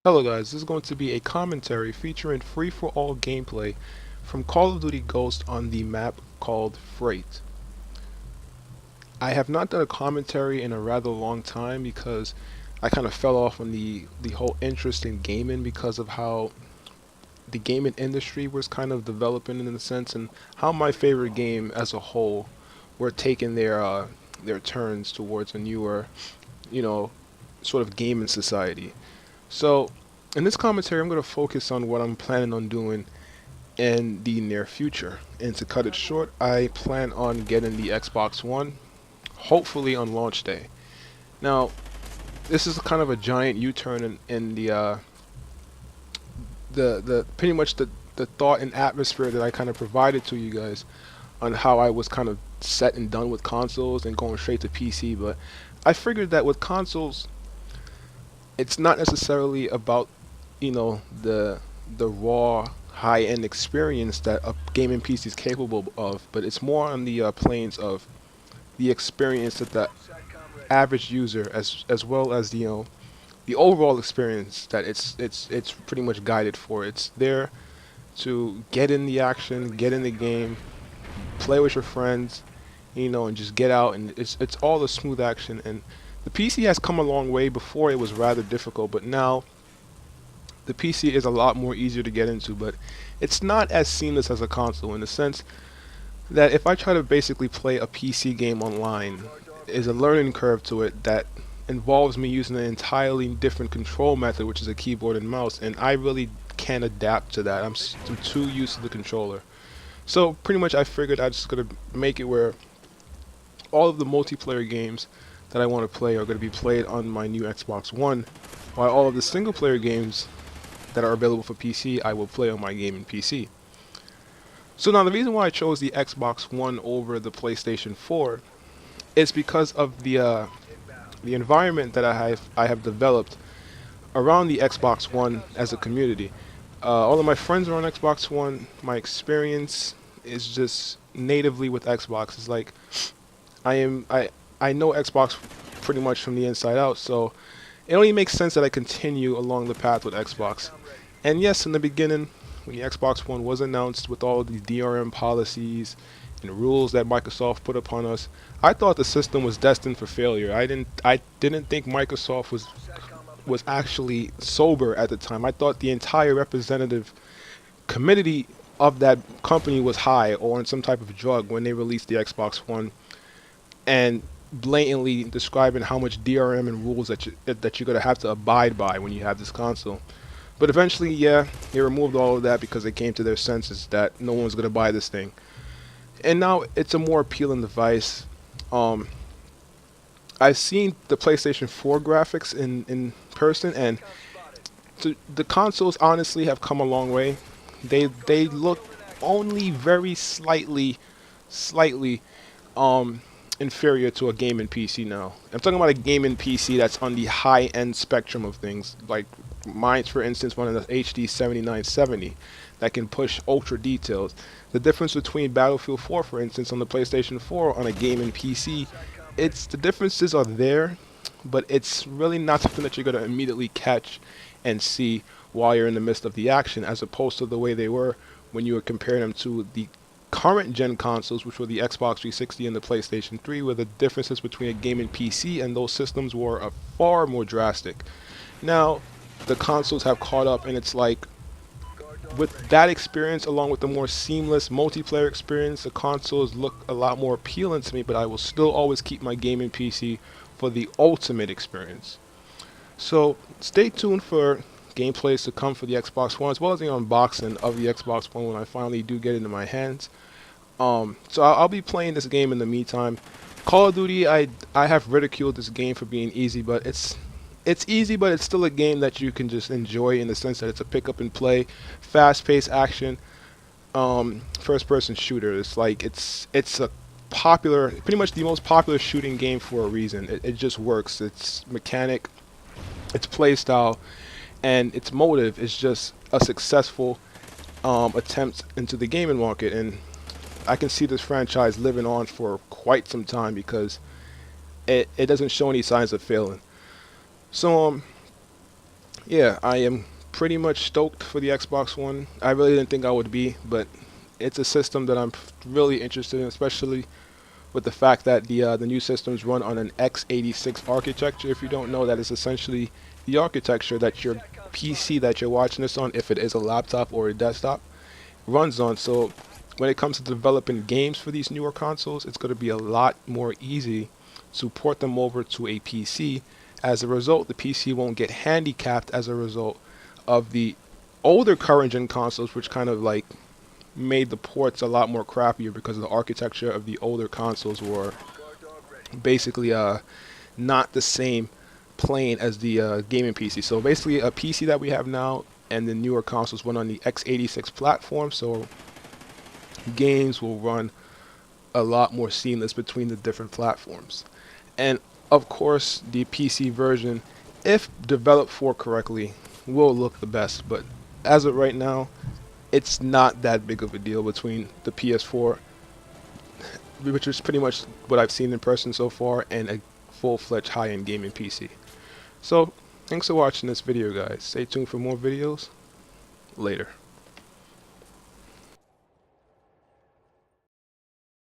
Hello guys, this is going to be a commentary featuring free-for-all gameplay from Call of Duty Ghost on the map called Freight. I have not done a commentary in a rather long time because I kind of fell off on the whole interest in gaming because of how the gaming industry was kind of developing in a sense, and how my favorite game as a whole were taking their turns towards a newer, you know, sort of gaming society. So, in this commentary, I'm going to focus on what I'm planning on doing in the near future. And to cut it short, I plan on getting the Xbox One, hopefully on launch day. Now, this is kind of a giant U-turn in the pretty much the thought and atmosphere that I kind of provided to you guys on how I was kind of set and done with consoles and going straight to PC. But I figured that with consoles, it's not necessarily about the raw high-end experience that a gaming PC is capable of, but it's more on the planes of the experience that the average user, as well as the overall experience that it's pretty much guided for. It's there to get in the action, get in the game, play with your friends, and just get out, and it's all a smooth action. And the PC has come a long way. Before it was rather difficult, but now the PC is a lot more easier to get into, but it's not as seamless as a console in the sense that if I try to basically play a PC game online, is a learning curve to it that involves me using an entirely different control method, which is a keyboard and mouse, and I really can't adapt to that. I'm too used to the controller. So pretty much I figured I'm just going to make it where all of the multiplayer games that I want to play are going to be played on my new Xbox One, while all of the single player games that are available for PC I will play on my gaming PC. So now the reason why I chose the Xbox One over the PlayStation 4 is because of the environment that I have developed around the Xbox One as a community. All of my friends are on Xbox One. My experience is just natively with Xbox. It's like I know Xbox pretty much from the inside out, so it only makes sense that I continue along the path with Xbox. And yes, in the beginning, when the Xbox One was announced with all the DRM policies and rules that Microsoft put upon us, I thought the system was destined for failure. I didn't think Microsoft was actually sober at the time. I thought the entire representative committee of that company was high or on some type of drug when they released the Xbox One and blatantly describing how much DRM and rules that you're gonna have to abide by when you have this console. But eventually, yeah, they removed all of that because they came to their senses that no one's gonna buy this thing. And now it's a more appealing device. Um, I've seen the PlayStation 4 graphics in person, and the consoles honestly have come a long way. They look only very slightly um inferior to a gaming PC now. I'm talking about a gaming PC that's on the high end spectrum of things. Like mine's, for instance, one of the HD 7970 that can push ultra details. The difference between Battlefield 4, for instance, on the PlayStation 4 on a gaming PC, it's the differences are there, but it's really not something that you're going to immediately catch and see while you're in the midst of the action, as opposed to the way they were when you were comparing them to the current gen consoles, which were the Xbox 360 and the PlayStation 3, where the differences between a gaming PC and those systems were far more drastic. Now, the consoles have caught up, and it's like, with that experience, along with the more seamless multiplayer experience, the consoles look a lot more appealing to me, but I will still always keep my gaming PC for the ultimate experience. So, stay tuned for gameplays to come for the Xbox One, as well as the unboxing of the Xbox One when I finally do get it in my hands. So I'll be playing this game in the meantime. Call of Duty, I have ridiculed this game for being easy, but it's easy, but it's still a game that you can just enjoy in the sense that it's a pick up and play, fast-paced action, first-person shooter. It's like it's a popular, pretty much the most popular shooting game for a reason. It just works. Its mechanic, its play style, and its motive is just a successful attempt into the gaming market, and I can see this franchise living on for quite some time because it doesn't show any signs of failing. So Yeah, I am pretty much stoked for the Xbox One. I really didn't think I would be, but it's a system that I'm really interested in, especially with the fact that the new systems run on an x86 architecture. If you don't know, that is essentially the architecture that your PC that you're watching this on, if it is a laptop or a desktop, runs on. So when it comes to developing games for these newer consoles, it's going to be a lot more easy to port them over to a PC. As a result, the PC won't get handicapped as a result of the older current gen consoles, which kind of like made the ports a lot more crappier because of the architecture of the older consoles were basically not the same plane as the gaming PC. So basically, a PC that we have now and the newer consoles run on the x86 platform, so games will run a lot more seamless between the different platforms. And of course, the PC version, if developed for correctly, will look the best. But as of right now, it's not that big of a deal between the PS4, which is pretty much what I've seen in person so far, and a full-fledged high-end gaming PC. So, thanks for watching this video, guys. Stay tuned for more videos. Later.